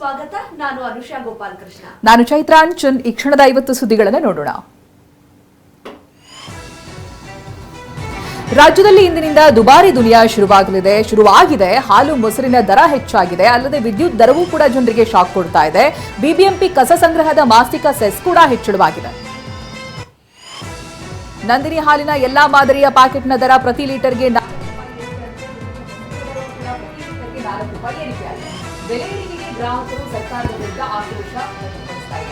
ಸ್ವಾಗತ. ನಾನು ಅನುಷಾ ಗೋಪಾಲ್ ಕೃಷ್ಣ. ನಾನು ಚೈತ್ರಾಂಚನ್. ಈ ಕ್ಷಣದ 50 ಸುದ್ದಿಗಳನ್ನು ನೋಡೋಣ. ರಾಜ್ಯದಲ್ಲಿ ಇಂದಿನಿಂದ ದುಬಾರಿ ದುನಿಯಾ ಶುರುವಾಗಿದೆ. ಹಾಲು ಮೊಸರಿನ ದರ ಹೆಚ್ಚಾಗಿದೆ. ಅಲ್ಲದೆ ವಿದ್ಯುತ್ ದರವೂ ಕೂಡ ಜನರಿಗೆ ಶಾಕ್ ಕೊಡ್ತಾ ಇದೆ. ಬಿಬಿಎಂಪಿ ಕಸ ಸಂಗ್ರಹದ ಮಾಸಿಕ ಸೆಸ್ ಕೂಡ ಹೆಚ್ಚಳವಾಗಿದೆ. ನಂದಿನಿ ಹಾಲಿನ ಎಲ್ಲಾ ಮಾದರಿಯ ಪ್ಯಾಕೆಟ್ನ ದರ ಪ್ರತಿ ಲೀಟರ್ಗೆ ಬೆಲೆ ಏರಿಕೆಗೆ ಗ್ರಾಹಕರು ಸರ್ಕಾರದ ವಿರುದ್ಧ ಆಕ್ರೋಶ ವ್ಯಕ್ತಪಡಿಸುತ್ತಿದ್ದಾರೆ.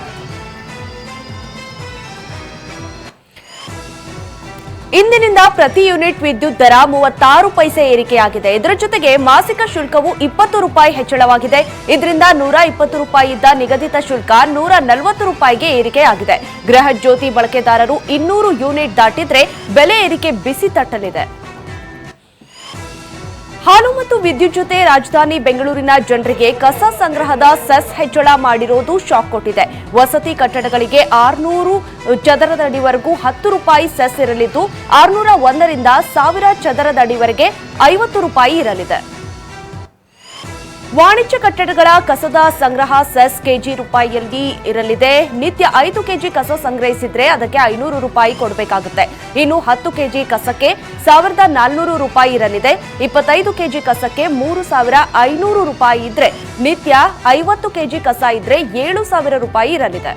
ಇಂದಿನಿಂದ ಪ್ರತಿ ಯೂನಿಟ್ ವಿದ್ಯುತ್ ದರ 36 ಪೈಸೆ ಏರಿಕೆಯಾಗಿದೆ. ಇದರ ಜೊತೆಗೆ ಮಾಸಿಕ ಶುಲ್ಕವು 20 ರೂಪಾಯಿ ಹೆಚ್ಚಳವಾಗಿದೆ. ಇದರಿಂದ 120 ರೂಪಾಯಿ ಇದ್ದ ನಿಗದಿತ ಶುಲ್ಕ 140 ರೂಪಾಯಿಗೆ ಏರಿಕೆಯಾಗಿದೆ. ಗೃಹ ಜ್ಯೋತಿ ಬಳಕೆದಾರರು 200 ಯೂನಿಟ್ ದಾಟಿದ್ರೆ ಬೆಲೆ ಏರಿಕೆ ಬಿಸಿ ತಟ್ಟಲಿದೆ. ಹಾಲು ಮತ್ತು ವಿದ್ಯುತ್ ಜೊತೆ ರಾಜಧಾನಿ ಬೆಂಗಳೂರಿನ ಜನರಿಗೆ ಕಸ ಸಂಗ್ರಹದ ಸೆಸ್ ಹೆಚ್ಚಳ ಮಾಡಿರೋದು ಶಾಕ್ ಕೊಟ್ಟಿದೆ. ವಸತಿ ಕಟ್ಟಡಗಳಿಗೆ 600 ಚದರದ ಅಡಿವರೆಗೂ 10 ರೂಪಾಯಿ ಸೆಸ್ ಇರಲಿದ್ದು 601ರಿಂದ 1000 ಚದರದ ಅಡಿವರೆಗೆ 50 ರೂಪಾಯಿ ಇರಲಿದೆ. ವಾಣಿಜ್ಯ ಕಟ್ಟಡಗಳ ಕಸದ ಸಂಗ್ರಹ ಸೆಸ್ ಕೆಜಿ ರೂಪಾಯಿಯಲ್ಲಿ ಇರಲಿದೆ. ನಿತ್ಯ 5 ಕೆಜಿ ಕಸ ಸಂಗ್ರಹಿಸಿದ್ರೆ ಅದಕ್ಕೆ 500 ರೂಪಾಯಿ ಕೊಡಬೇಕಾಗುತ್ತೆ. ಇನ್ನು 10 ಕೆಜಿ ಕಸಕ್ಕೆ 1400 ರೂಪಾಯಿ ಇರಲಿದೆ. 25 ಕೆಜಿ ಕಸಕ್ಕೆ 3500 ರೂಪಾಯಿ ಇದ್ರೆ ನಿತ್ಯ 50 ಕೆಜಿ ಕಸ ಇದ್ರೆ 7000 ರೂಪಾಯಿ ಇರಲಿದೆ.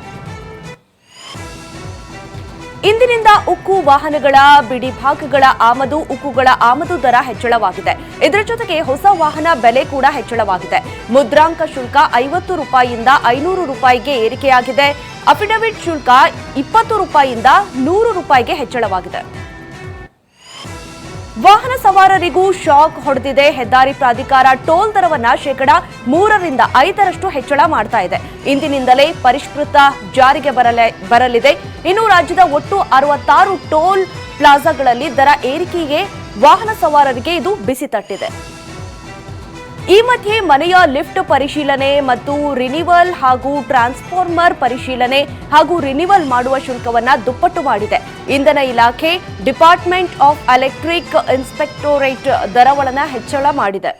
ಇಂದಿನಿಂದ ಉಕ್ಕು ವಾಹನಗಳ ಬಿಡಿ ಭಾಗಗಳ ಆಮದು, ಉಕ್ಕುಗಳ ಆಮದು ದರ ಹೆಚ್ಚಳವಾಗಿದೆ. ಇದರ ಜೊತೆಗೆ ಹೊಸ ವಾಹನ ಬೆಲೆ ಕೂಡ ಹೆಚ್ಚಳವಾಗಿದೆ. ಮುದ್ರಾಂಕ ಶುಲ್ಕ 50 ರೂಪಾಯಿಯಿಂದ 500 ರೂಪಾಯಿಗೆ ಏರಿಕೆಯಾಗಿದೆ. ಅಫಿಡವಿಟ್ ಶುಲ್ಕ 20 ರೂಪಾಯಿಯಿಂದ 100 ರೂಪಾಯಿಗೆ ಹೆಚ್ಚಳವಾಗಿದೆ. ವಾಹನ ಸವಾರರಿಗೂ ಶಾಕ್ ಹೊಡೆದಿದೆ. ಹೆದ್ದಾರಿ ಪ್ರಾಧಿಕಾರ ಟೋಲ್ ದರವನ್ನ 3ರಿಂದ 5ರಷ್ಟು ಹೆಚ್ಚಳ ಮಾಡ್ತಾ ಇದೆ. ಇಂದಿನಿಂದಲೇ ಪರಿಷ್ಕೃತ ಜಾರಿಗೆ ಬರಲಿದೆ. ಇನ್ನು ರಾಜ್ಯದ ಒಟ್ಟು 66 ಟೋಲ್ ಪ್ಲಾಜಾಗಳಲ್ಲಿ ದರ ಏರಿಕೆಗೆ ವಾಹನ ಸವಾರರಿಗೆ ಇದು ಬಿಸಿ ತಟ್ಟಿದೆ. ಈ ಮಧ್ಯೆ ಮನೆಯ ಲಿಫ್ಟ್ ಪರಿಶೀಲನೆ ಮತ್ತು ರಿನಿವಲ್ ಹಾಗೂ ಟ್ರಾನ್ಸ್ಫಾರ್ಮರ್ ಪರಿಶೀಲನೆ ಹಾಗೂ ರಿನಿವಲ್ ಮಾಡುವ ಶುಲ್ಕವನ್ನ ದುಪ್ಪಟ್ಟು ಮಾಡಿದೆ. ಇಂಧನ ಇಲಾಖೆ ಡಿಪಾರ್ಟ್ಮೆಂಟ್ ಆಫ್ ಎಲೆಕ್ಟ್ರಿಕ್ ಇನ್ಸ್ಪೆಕ್ಟೋರೇಟ್ ದರವನ್ನ ಹೆಚ್ಚಳ ಮಾಡಿದೆ.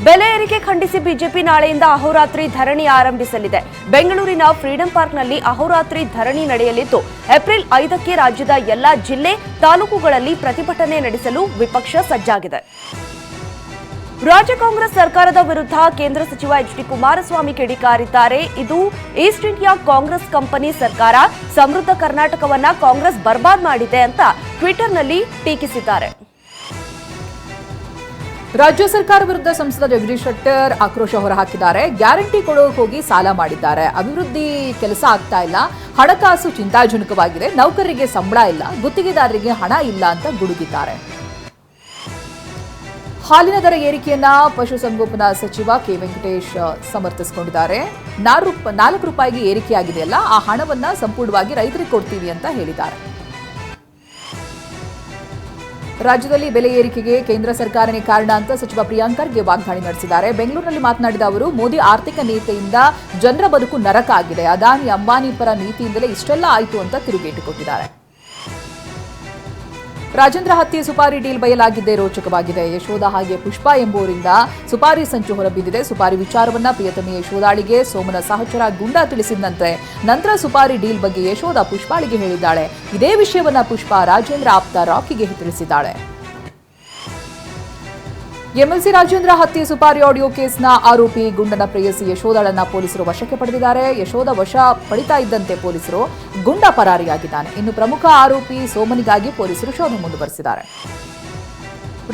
ಬೆಲೆ ಏರಿಕೆ ಖಂಡಿಸಿ ಬಿಜೆಪಿ ನಾಳೆಯಿಂದ ಅಹೋರಾತ್ರಿ ಧರಣಿ ಆರಂಭಿಸಲಿದೆ. ಬೆಂಗಳೂರಿನ ಫ್ರೀಡಂ ಪಾರ್ಕ್ನಲ್ಲಿ ಅಹೋರಾತ್ರಿ ಧರಣಿ ನಡೆಯಲಿದ್ದು ಏಪ್ರಿಲ್ 5ಕ್ಕೆ ರಾಜ್ಯದ ಎಲ್ಲಾ ಜಿಲ್ಲೆ, ತಾಲೂಕುಗಳಲ್ಲಿ ಪ್ರತಿಭಟನೆ ನಡೆಸಲು ವಿಪಕ್ಷ ಸಜ್ಜಾಗಿದೆ. ರಾಜ್ಯ ಕಾಂಗ್ರೆಸ್ ಸರ್ಕಾರದ ವಿರುದ್ಧ ಕೇಂದ್ರ ಸಚಿವ ಎಚ್.ಡಿ. ಕುಮಾರಸ್ವಾಮಿ ಕಿಡಿಕಾರಿದ್ದಾರೆ. ಇದು ಈಸ್ಟ್ ಇಂಡಿಯಾ ಕಾಂಗ್ರೆಸ್ ಕಂಪನಿ ಸರ್ಕಾರ, ಸಮೃದ್ಧ ಕರ್ನಾಟಕವನ್ನ ಕಾಂಗ್ರೆಸ್ ಬರ್ಬಾದ್ ಮಾಡಿದೆ ಅಂತ ಟ್ವಿಟರ್ನಲ್ಲಿ ಟೀಕಿಸಿದ್ದಾರೆ. ರಾಜ್ಯ ಸರ್ಕಾರ ವಿರುದ್ಧ ಸಂಸದ ಜಗದೀಶ್ ಶೆಟ್ಟರ್ ಆಕ್ರೋಶ ಹೊರಹಾಕಿದ್ದಾರೆ. ಗ್ಯಾರಂಟಿ ಕೊಡೋಕೆ ಹೋಗಿ ಸಾಲ ಮಾಡಿದ್ದಾರೆ. ಅಭಿವೃದ್ಧಿ ಕೆಲಸ ಆಗ್ತಾ ಇಲ್ಲ. ಹಣಕಾಸು ಚಿಂತಾಜನಕವಾಗಿದೆ. ನೌಕರರಿಗೆ ಸಂಬಳ ಇಲ್ಲ, ಗುತ್ತಿಗೆದಾರರಿಗೆ ಹಣ ಇಲ್ಲ ಅಂತ ಗುಡುಗಿದ್ದಾರೆ. ಹಾಲಿನ ದರ ಏರಿಕೆಯನ್ನ ಪಶುಸಂಗೋಪನಾ ಸಚಿವ ಕೆ ವೆಂಕಟೇಶ್ ಸಮರ್ಥಿಸಿಕೊಂಡಿದ್ದಾರೆ. 4 ರೂಪಾಯಿಗೆ ಏರಿಕೆಯಾಗಿದೆಯಲ್ಲ, ಆ ಹಣವನ್ನ ಸಂಪೂರ್ಣವಾಗಿ ರೈತರಿಗೆ ಕೊಡ್ತೀವಿ ಅಂತ ಹೇಳಿದ್ದಾರೆ. ರಾಜ್ಯದಲ್ಲಿ ಬೆಲೆ ಏರಿಕೆಗೆ ಕೇಂದ್ರ ಸರ್ಕಾರನೇ ಕಾರಣ ಅಂತ ಸಚಿವ ಪ್ರಿಯಾಂಕ್ ಖರ್ಗೆ ವಾಗ್ದಾಳಿ ನಡೆಸಿದ್ದಾರೆ. ಬೆಂಗಳೂರಿನಲ್ಲಿ ಮಾತನಾಡಿದ ಅವರು, ಮೋದಿ ಆರ್ಥಿಕ ನೀತಿಯಿಂದ ಜನರ ಬದುಕು ನರಕ ಆಗಿದೆ. ಅದಾನಿ ಅಂಬಾನಿ ಪರ ನೀತಿಯಿಂದಲೇ ಇಷ್ಟೆಲ್ಲ ಆಯಿತು ಅಂತ ತಿರುಗೇಟು ಕೊಟ್ಟಿದ್ದಾರೆ. ರಾಜೇಂದ್ರ ಹತ್ಯೆ ಸುಪಾರಿ ಡೀಲ್ ಬಯಲಾಗಿದ್ದೇ ರೋಚಕವಾಗಿದೆ. ಯಶೋಧ ಹಾಗೆ ಪುಷ್ಪ ಎಂಬುವರಿಂದ ಸುಪಾರಿ ಸಂಚು ಹೊರಬಿದ್ದಿದೆ. ಸುಪಾರಿ ವಿಚಾರವನ್ನ ಪ್ರಿಯತಮಿ ಯಶೋಧಾಳಿಗೆ ಸೋಮನ ಸಹಚರ ಗುಂಡಾ ತಿಳಿಸಿದಂತೆ ನಂತರ ಸುಪಾರಿ ಡೀಲ್ ಬಗ್ಗೆ ಯಶೋಧ ಪುಷ್ಪಾಳಿಗೆ ಹೇಳಿದ್ದಾಳೆ. ಇದೇ ವಿಷಯವನ್ನ ಪುಷ್ಪ ರಾಜೇಂದ್ರ ಆಪ್ತ ರಾಕಿಗೆ ತಿಳಿಸಿದ್ದಾಳೆ. ಎಂಎಲ್ಸಿ ರಾಜೇಂದ್ರ ಹತ್ಯೆ ಸುಪಾರಿ ಆಡಿಯೋ ಕೇಸ್ನ ಆರೋಪಿ ಗುಂಡನ ಪ್ರೇಯಸಿ ಯಶೋಧಳನ್ನ ಪೊಲೀಸರು ವಶಕ್ಕೆ ಪಡೆದಿದ್ದಾರೆ. ಯಶೋಧ ವಶ ಪಡಿತಾ ಇದ್ದಂತೆ ಪೊಲೀಸರು ಗುಂಡ ಪರಾರಿಯಾಗಿದ್ದಾನೆ. ಇನ್ನು ಪ್ರಮುಖ ಆರೋಪಿ ಸೋಮನಿಗಾಗಿ ಪೊಲೀಸರು ಶೋಧ ಮುಂದುವರೆಸಿದ್ದಾರೆ.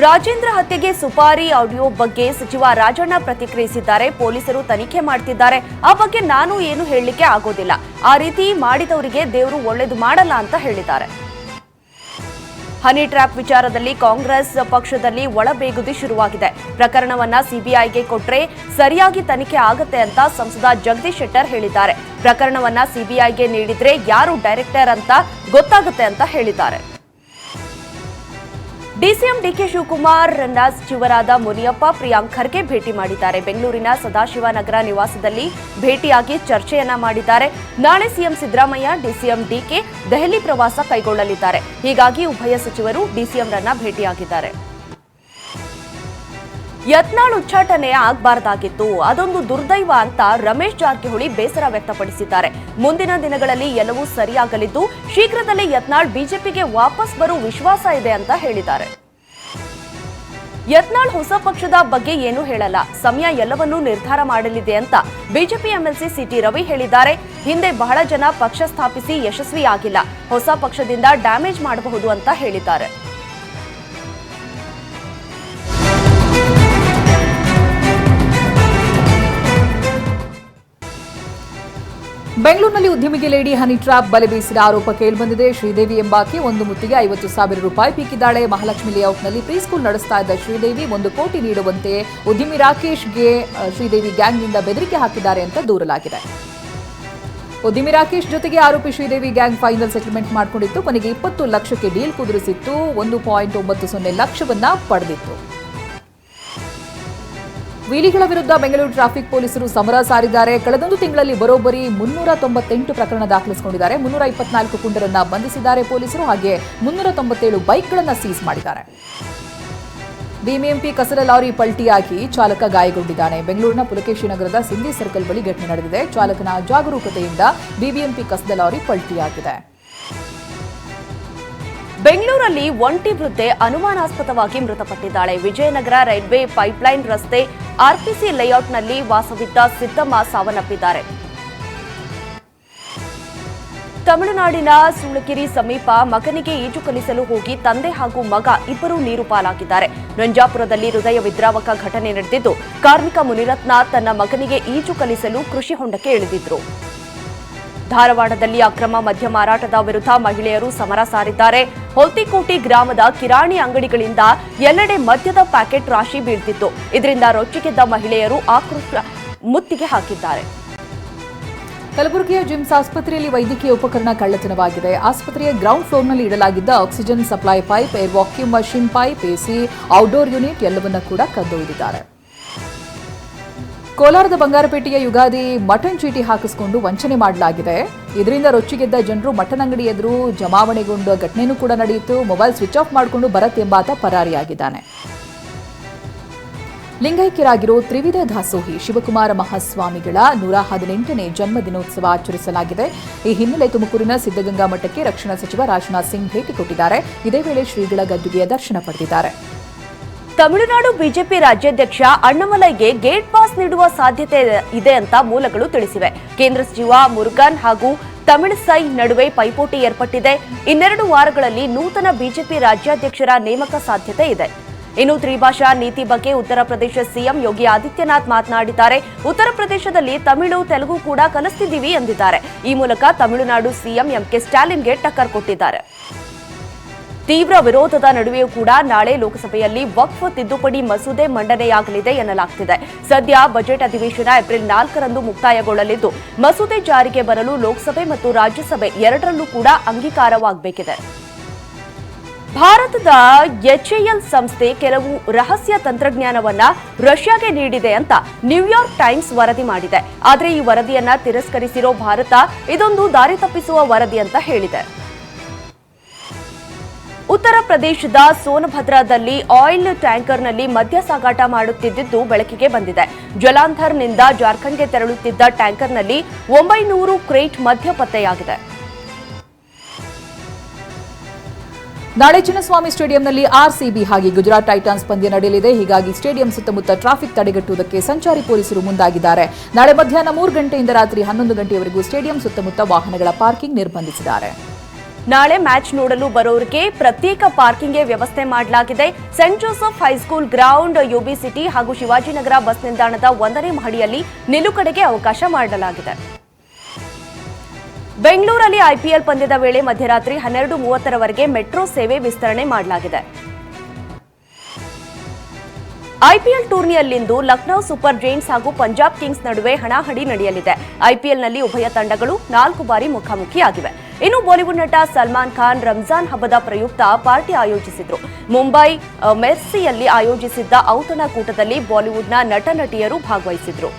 ರಾಜೇಂದ್ರ ಹತ್ಯೆಗೆ ಸುಪಾರಿ ಆಡಿಯೋ ಬಗ್ಗೆ ಸಚಿವ ರಾಜಣ್ಣ ಪ್ರತಿಕ್ರಿಯಿಸಿದ್ದಾರೆ. ಪೊಲೀಸರು ತನಿಖೆ ಮಾಡ್ತಿದ್ದಾರೆ. ಆ ಬಗ್ಗೆ ನಾನು ಏನು ಹೇಳಲಿಕ್ಕೆ ಆಗೋದಿಲ್ಲ. ಆ ರೀತಿ ಮಾಡಿದವರಿಗೆ ದೇವರು ಒಳ್ಳೇದು ಮಾಡಲ್ಲ ಅಂತ ಹೇಳಿದ್ದಾರೆ. ಹನಿ ಟ್ರ್ಯಾಪ್ ವಿಚಾರದಲ್ಲಿ ಕಾಂಗ್ರೆಸ್ ಪಕ್ಷದಲ್ಲಿ ಒಳಬೇಗುದಿ ಶುರುವಾಗಿದೆ. ಪ್ರಕರಣವನ್ನ ಸಿಬಿಐಗೆ ಕೊಟ್ರೆ ಸರಿಯಾಗಿ ತನಿಖೆ ಆಗುತ್ತೆ ಅಂತ ಸಂಸದ ಜಗದೀಶ್ ಶೆಟ್ಟರ್ ಹೇಳಿದ್ದಾರೆ. ಪ್ರಕರಣವನ್ನ ಸಿಬಿಐಗೆ ನೀಡಿದ್ರೆ ಯಾರು ಡೈರೆಕ್ಟರ್ ಅಂತ ಗೊತ್ತಾಗುತ್ತೆ ಅಂತ ಹೇಳಿದ್ದಾರೆ. ಡಿಸಿಎಂ ಡಿಕೆ ಶಿವಕುಮಾರ್ ಸಚಿವರಾದ ಮುನಿಯಪ್ಪ ಪ್ರಿಯಾಂಕ್ ಖರ್ಗೆ ಭೇಟಿ ಮಾಡಿದ್ದಾರೆ. ಬೆಂಗಳೂರಿನ ಸದಾಶಿವನಗರ ನಿವಾಸದಲ್ಲಿ ಭೇಟಿಯಾಗಿ ಚರ್ಚೆಯನ್ನ ಮಾಡಿದ್ದಾರೆ. ನಾಳೆ ಸಿಎಂ ಸಿದ್ದರಾಮಯ್ಯ, ಡಿಸಿಎಂ ಡಿಕೆ ದೆಹಲಿ ಪ್ರವಾಸ ಕೈಗೊಳ್ಳಲಿದ್ದಾರೆ. ಹೀಗಾಗಿ ಉಭಯ ಸಚಿವರು ಡಿಸಿಎಂರನ್ನ ಭೇಟಿಯಾಗಿದ್ದಾರೆ. ಯತ್ನಾಳ್ ಉಚ್ಚಾಟನೆ ಆಗಬಾರ್ದಾಗಿತ್ತು, ಅದೊಂದು ದುರ್ದೈವ ಅಂತ ರಮೇಶ್ ಜಾರಕಿಹೊಳಿ ಬೇಸರ ವ್ಯಕ್ತಪಡಿಸಿದ್ದಾರೆ. ಮುಂದಿನ ದಿನಗಳಲ್ಲಿ ಎಲ್ಲವೂ ಸರಿಯಾಗಲಿದ್ದು ಶೀಘ್ರದಲ್ಲೇ ಯತ್ನಾಳ್ ಬಿಜೆಪಿಗೆ ವಾಪಸ್ ಬರೋ ವಿಶ್ವಾಸ ಇದೆ ಅಂತ ಹೇಳಿದ್ದಾರೆ. ಯತ್ನಾಳ್ ಹೊಸ ಪಕ್ಷದ ಬಗ್ಗೆ ಏನೂ ಹೇಳಲ್ಲ, ಸಮಯ ಎಲ್ಲವನ್ನೂ ನಿರ್ಧಾರ ಮಾಡಲಿದೆ ಅಂತ ಬಿಜೆಪಿ ಎಂಎಲ್ಸಿ ಸಿಟಿ ರವಿ ಹೇಳಿದ್ದಾರೆ. ಹಿಂದೆ ಬಹಳ ಜನ ಪಕ್ಷ ಸ್ಥಾಪಿಸಿ ಯಶಸ್ವಿಯಾಗಿಲ್ಲ, ಹೊಸ ಪಕ್ಷದಿಂದ ಡ್ಯಾಮೇಜ್ ಮಾಡಬಹುದು ಅಂತ ಹೇಳಿದ್ದಾರೆ. ಬೆಂಗಳೂರಿನಲ್ಲಿ ಉದ್ಯಮಿಗೆ ಲೇಡಿ ಹನಿ ಟ್ರಾಪ್ ಬಲೆ ಬೀಸಿದ ಆರೋಪ ಕೇಳಿಬಂದಿದೆ. ಶ್ರೀದೇವಿ ಎಂಬಾಕೆ ಒಂದು ಮುತ್ತಿಗೆ 50,000 ರೂಪಾಯಿ ಪೀಕಿದ್ದಾಳೆ. ಮಹಾಲಕ್ಷ್ಮಿ ಲೇಔಟ್ನಲ್ಲಿ ಪ್ರೀಸ್ಕೂಲ್ ನಡೆಸ್ತಾ ಇದ್ದ ಶ್ರೀದೇವಿ 1 ಕೋಟಿ ನೀಡುವಂತೆ ಉದ್ಯಮಿ ರಾಕೇಶ್ಗೆ ಶ್ರೀದೇವಿ ಗ್ಯಾಂಗ್ನಿಂದ ಬೆದರಿಕೆ ಹಾಕಿದ್ದಾರೆ ಅಂತ ದೂರಲಾಗಿದೆ. ಉದ್ಯಮಿ ರಾಕೇಶ್ ಜೊತೆಗೆ ಆರೋಪಿ ಶ್ರೀದೇವಿ ಗ್ಯಾಂಗ್ ಫೈನಲ್ ಸೆಟಲ್ಮೆಂಟ್ ಮಾಡಿಕೊಂಡಿತ್ತು. ಕೊನೆಗೆ 20 ಲಕ್ಷಕ್ಕೆ ಡೀಲ್ ಕುದುರಿಸಿತ್ತು. 1.90 ಲಕ್ಷವನ್ನ ಪಡೆದಿತ್ತು. ವೀಲಿಗಳ ವಿರುದ್ಧ ಬೆಂಗಳೂರು ಟ್ರಾಫಿಕ್ ಪೊಲೀಸರು ಸಮರ ಸಾರಿದ್ದಾರೆ. ಕಳೆದೊಂದು ತಿಂಗಳಲ್ಲಿ ಬರೋಬ್ಬರಿ 398 ಪ್ರಕರಣ ದಾಖಲಿಸಿಕೊಂಡಿದ್ದಾರೆ. 324 ಪುಂಡರನ್ನ ಬಂಧಿಸಿದ್ದಾರೆ ಪೊಲೀಸರು. ಹಾಗೆ 397 ಬೈಕ್ಗಳನ್ನು ಸೀಸ್ ಮಾಡಿದ್ದಾರೆ. ಬಿಬಿಎಂಪಿ ಕಸದ ಲಾರಿ ಪಲ್ಟಿಯಾಗಿ ಚಾಲಕ ಗಾಯಗೊಂಡಿದ್ದಾನೆ. ಬೆಂಗಳೂರಿನ ಪುಲಕೇಶಿ ನಗರದ ಸಿಂಧಿ ಸರ್ಕಲ್ ಬಳಿ ಘಟನೆ ನಡೆದಿದೆ. ಚಾಲಕನ ಅಜಾಗರೂಕತೆಯಿಂದ ಬಿಬಿಎಂಪಿ ಕಸದ ಲಾರಿ ಪಲ್ಟಿಯಾಗಿದೆ. ಬೆಂಗಳೂರಲ್ಲಿ ಒಂಟಿ ವೃದ್ಧೆ ಅನುಮಾನಾಸ್ಪದವಾಗಿ ಮೃತಪಟ್ಟಿದ್ದಾಳೆ. ವಿಜಯನಗರ ರೈಲ್ವೆ ಪೈಪ್ಲೈನ್ ರಸ್ತೆ ಆರ್ಪಿಸಿ ಲೇಔಟ್ನಲ್ಲಿ ವಾಸವಿದ್ದ ಸಿದ್ದಮ್ಮ ಸಾವನ್ನಪ್ಪಿದ್ದಾರೆ. ತಮಿಳುನಾಡಿನ ಸೂಳಗಿರಿ ಸಮೀಪ ಮಗನಿಗೆ ಈಜು ಕಲಿಸಲು ಹೋಗಿ ತಂದೆ ಹಾಗೂ ಮಗ ಇಬ್ಬರೂ ನೀರು ಪಾಲಾಗಿದ್ದಾರೆ. ರಂಜಾಪುರದಲ್ಲಿ ಹೃದಯ ವಿದ್ರಾವಕ ಘಟನೆ ನಡೆದಿದ್ದು, ಕಾರ್ಮಿಕ ಮುನಿರತ್ನ ತನ್ನ ಮಗನಿಗೆ ಈಜು ಕಲಿಸಲು ಕೃಷಿ ಹೊಂಡಕ್ಕೆ ಇಳಿದಿದ್ರು. ಧಾರವಾಡದಲ್ಲಿ ಅಕ್ರಮ ಮದ್ಯ ಮಾರಾಟದ ವಿರುದ್ಧ ಮಹಿಳೆಯರು ಸಮರ ಸಾರಿದ್ದಾರೆ. ಹೊಲ್ತಿಕೋಟಿ ಗ್ರಾಮದ ಕಿರಾಣಿ ಅಂಗಡಿಗಳಿಂದ ಎಲ್ಲೆಡೆ ಮದ್ಯದ ಪ್ಯಾಕೆಟ್ ರಾಶಿ ಬೀಳ್ತಿತ್ತು. ಇದರಿಂದ ರೊಚ್ಚಿಗೆದ್ದ ಮಹಿಳೆಯರು ಆಕ್ರೋಶ ಮುತ್ತಿಗೆ ಹಾಕಿದ್ದಾರೆ. ಕಲಬುರಗಿಯ ಜಿಮ್ಸ್ ಆಸ್ಪತ್ರೆಯಲ್ಲಿ ವೈದ್ಯಕೀಯ ಉಪಕರಣ ಕಳ್ಳತನವಾಗಿದೆ. ಆಸ್ಪತ್ರೆಯ ಗ್ರೌಂಡ್ ಫ್ಲೋರ್ನಲ್ಲಿ ಇಡಲಾಗಿದ್ದ oxygen supply pipe, air vacuum machine pipe, AC, outdoor unit ಎಲ್ಲವನ್ನ ಕೂಡ ಕದ್ದೊಯ್ದಿದ್ದಾರೆ. ಕೋಲಾರದ ಬಂಗಾರಪೇಟೆಯ ಯುಗಾದಿ ಮಟನ್ ಚೀಟಿ ಹಾಕಿಸಿಕೊಂಡು ವಂಚನೆ ಮಾಡಲಾಗಿದೆ. ಇದರಿಂದ ರೊಚ್ಚಿಗೆದ್ದ ಜನರು ಮಟನ್ ಅಂಗಡಿ ಎದುರು ಜಮಾವಣೆಗೊಂಡ ಘಟನೆಯೂ ಕೂಡ ನಡೆಯಿತು. ಮೊಬೈಲ್ ಸ್ವಿಚ್ ಆಫ್ ಮಾಡಿಕೊಂಡು ಭರತ್ ಎಂಬಾತ ಪರಾರಿಯಾಗಿದ್ದಾನೆ. ಲಿಂಗೈಕ್ಯರಾಗಿರೋ ತ್ರಿವಿಧ ದಾಸೋಹಿ ಶಿವಕುಮಾರ ಮಹಾಸ್ವಾಮಿಗಳ 118ನೇ ಜನ್ಮ ದಿನೋತ್ಸವ ಆಚರಿಸಲಾಗಿದೆ. ಈ ಹಿನ್ನೆಲೆ ತುಮಕೂರಿನ ಸಿದ್ದಗಂಗಾ ಮಠಕ್ಕೆ ರಕ್ಷಣಾ ಸಚಿವ ರಾಜನಾಥ್ ಸಿಂಗ್ ಭೇಟಿ ಕೊಟ್ಟಿದ್ದಾರೆ. ಇದೇ ವೇಳೆ ಶ್ರೀಗಳ ಗದ್ದುಗೆಯ ದರ್ಶನ ಪಡೆದಿದ್ದಾರೆ. ತಮಿಳುನಾಡು ಬಿಜೆಪಿ ರಾಜ್ಯಾಧ್ಯಕ್ಷ ಅಣ್ಣಾಮಲೈಗೆ ಗೇಟ್ ಪಾಸ್ ನೀಡುವ ಸಾಧ್ಯತೆ ಇದೆ ಅಂತ ಮೂಲಗಳು ತಿಳಿಸಿವೆ. ಕೇಂದ್ರ ಸಚಿವ ಮುರುಗನ್ ಹಾಗೂ ತಮಿಳಿಸೈ ನಡುವೆ ಪೈಪೋಟಿ ಏರ್ಪಟ್ಟಿದೆ. ಇನ್ನೆರಡು ವಾರಗಳಲ್ಲಿ ನೂತನ ಬಿಜೆಪಿ ರಾಜ್ಯಾಧ್ಯಕ್ಷರ ನೇಮಕ ಸಾಧ್ಯತೆ ಇದೆ. ಇನ್ನು ತ್ರಿಭಾಷಾ ನೀತಿ ಬಗ್ಗೆ ಉತ್ತರ ಪ್ರದೇಶ ಸಿಎಂ ಯೋಗಿ ಆದಿತ್ಯನಾಥ್ ಮಾತನಾಡಿದ್ದಾರೆ. ಉತ್ತರ ಪ್ರದೇಶದಲ್ಲಿ ತಮಿಳು, ತೆಲುಗು ಕೂಡ ಕಲಿಸ್ತಿದ್ದೀವಿ ಎಂದಿದ್ದಾರೆ. ಈ ಮೂಲಕ ತಮಿಳುನಾಡು ಸಿಎಂ ಎಂಕೆ ಸ್ಟಾಲಿನ್ಗೆ ಟಕ್ಕರ್ ಕೊಟ್ಟಿದ್ದಾರೆ. ತೀವ್ರ ವಿರೋಧದ ನಡುವೆಯೂ ಕೂಡ ನಾಳೆ ಲೋಕಸಭೆಯಲ್ಲಿ ವಕ್ಫ್ ತಿದ್ದುಪಡಿ ಮಸೂದೆ ಮಂಡನೆಯಾಗಲಿದೆ ಎನ್ನಲಾಗುತ್ತಿದೆ. ಸದ್ಯ ಬಜೆಟ್ ಅಧಿವೇಶನ ಏಪ್ರಿಲ್ 4ರಂದು ಮುಕ್ತಾಯಗೊಳ್ಳಲಿದ್ದು, ಮಸೂದೆ ಜಾರಿಗೆ ಬರಲು ಲೋಕಸಭೆ ಮತ್ತು ರಾಜ್ಯಸಭೆ ಎರಡರಲ್ಲೂ ಕೂಡ ಅಂಗೀಕಾರವಾಗಬೇಕಿದೆ. ಭಾರತದ ಎಚ್ಎಎಲ್ ಸಂಸ್ಥೆ ಕೆಲವು ರಹಸ್ಯ ತಂತ್ರಜ್ಞಾನವನ್ನ ರಷ್ಯಾಗೆ ನೀಡಿದೆ ಅಂತ ನ್ಯೂಯಾರ್ಕ್ ಟೈಮ್ಸ್ ವರದಿ ಮಾಡಿದೆ. ಆದರೆ ಈ ವರದಿಯನ್ನ ತಿರಸ್ಕರಿಸಿರೋ ಭಾರತ ಇದೊಂದು ದಾರಿ ತಪ್ಪಿಸುವ ವರದಿ ಅಂತ ಹೇಳಿದೆ. ಉತ್ತರ ಪ್ರದೇಶದ ಸೋನಭದ್ರಾದಲ್ಲಿ ಆಯಿಲ್ ಟ್ಯಾಂಕರ್ನಲ್ಲಿ ಮದ್ಯ ಸಾಗಾಟ ಮಾಡುತ್ತಿದ್ದು ಬೆಳಕಿಗೆ ಬಂದಿದೆ. ಜಲಾಂಧರ್ನಿಂದ ಜಾರ್ಖಂಡ್ಗೆ ತೆರಳುತ್ತಿದ್ದ ಟ್ಯಾಂಕರ್ನಲ್ಲಿ 900 ಕ್ರೇಟ್ ಮದ್ಯ ಪತ್ತೆಯಾಗಿದೆ. ನಾಳೆ ಚಿನ್ನಸ್ವಾಮಿ ಸ್ಟೇಡಿಯಂನಲ್ಲಿ ಆರ್ಸಿಬಿ ಹಾಗೆ ಗುಜರಾತ್ ಟೈಟಾನ್ಸ್ ಪಂದ್ಯ ನಡೆಯಲಿದೆ. ಹೀಗಾಗಿ ಸ್ಟೇಡಿಯಂ ಸುತ್ತಮುತ್ತ ಟ್ರಾಫಿಕ್ ತಡೆಗಟ್ಟುವುದಕ್ಕೆ ಸಂಚಾರಿ ಪೊಲೀಸರು ಮುಂದಾಗಿದ್ದಾರೆ. ನಾಳೆ ಮಧ್ಯಾಹ್ನ 3 ಗಂಟೆಯಿಂದ ರಾತ್ರಿ 11 ಗಂಟೆಯವರೆಗೂ ಸ್ಟೇಡಿಯಂ ಸುತ್ತಮುತ್ತ ವಾಹನಗಳ ಪಾರ್ಕಿಂಗ್ ನಿರ್ಬಂಧಿಸಿದ್ದಾರೆ. ನಾಳೆ ಮ್ಯಾಚ್ ನೋಡಲು ಬರೋರಿಗೆ ಪ್ರತ್ಯೇಕ ಪಾರ್ಕಿಂಗ್ಗೆ ವ್ಯವಸ್ಥೆ ಮಾಡಲಾಗಿದೆ. Saint Joseph high school ground, UB city ಹಾಗೂ ಶಿವಾಜಿನಗರ ಬಸ್ ನಿಲ್ದಾಣದ 1ನೇ ಮಹಡಿಯಲ್ಲಿ ನಿಲುಗಡೆಗೆ ಅವಕಾಶ ಮಾಡಲಾಗಿದೆ. ಬೆಂಗಳೂರಲ್ಲಿ ಐಪಿಎಲ್ ಪಂದ್ಯದ ವೇಳೆ ಮಧ್ಯರಾತ್ರಿ 12:30ರವರೆಗೆ ಮೆಟ್ರೋ ಸೇವೆ ವಿಸ್ತರಣೆ ಮಾಡಲಾಗಿದೆ. ಐಪಿಎಲ್ ಟೂರ್ನಿಯಲ್ಲಿಂದು ಲಕ್ನೋ ಸೂಪರ್ ಜೈಂಟ್ಸ್ ಹಾಗೂ ಪಂಜಾಬ್ ಕಿಂಗ್ಸ್ ನಡುವೆ ಹಣಾಹಣಿ ನಡೆಯಲಿದೆ. ಐಪಿಎಲ್ನಲ್ಲಿ ಉಭಯ ತಂಡಗಳು 4 ಬಾರಿ ಮುಖಾಮುಖಿಯಾಗಿವೆ. ಇನ್ನು ಬಾಲಿವುಡ್ ನಟ ಸಲ್ಮಾನ್ ಖಾನ್ ರಂಜಾನ್ ಹಬ್ಬದ ಪ್ರಯುಕ್ತ ಪಾರ್ಟಿ ಆಯೋಜಿಸಿದ್ರು. ಮುಂಬೈ ಮೆರ್ಸಿಯಲ್ಲಿ ಆಯೋಜಿಸಿದ್ದ ಔತಣ ಕೂಟದಲ್ಲಿ ಬಾಲಿವುಡ್ನ ನಟ ನಟಿಯರು ಭಾಗವಹಿಸಿದ್ರು.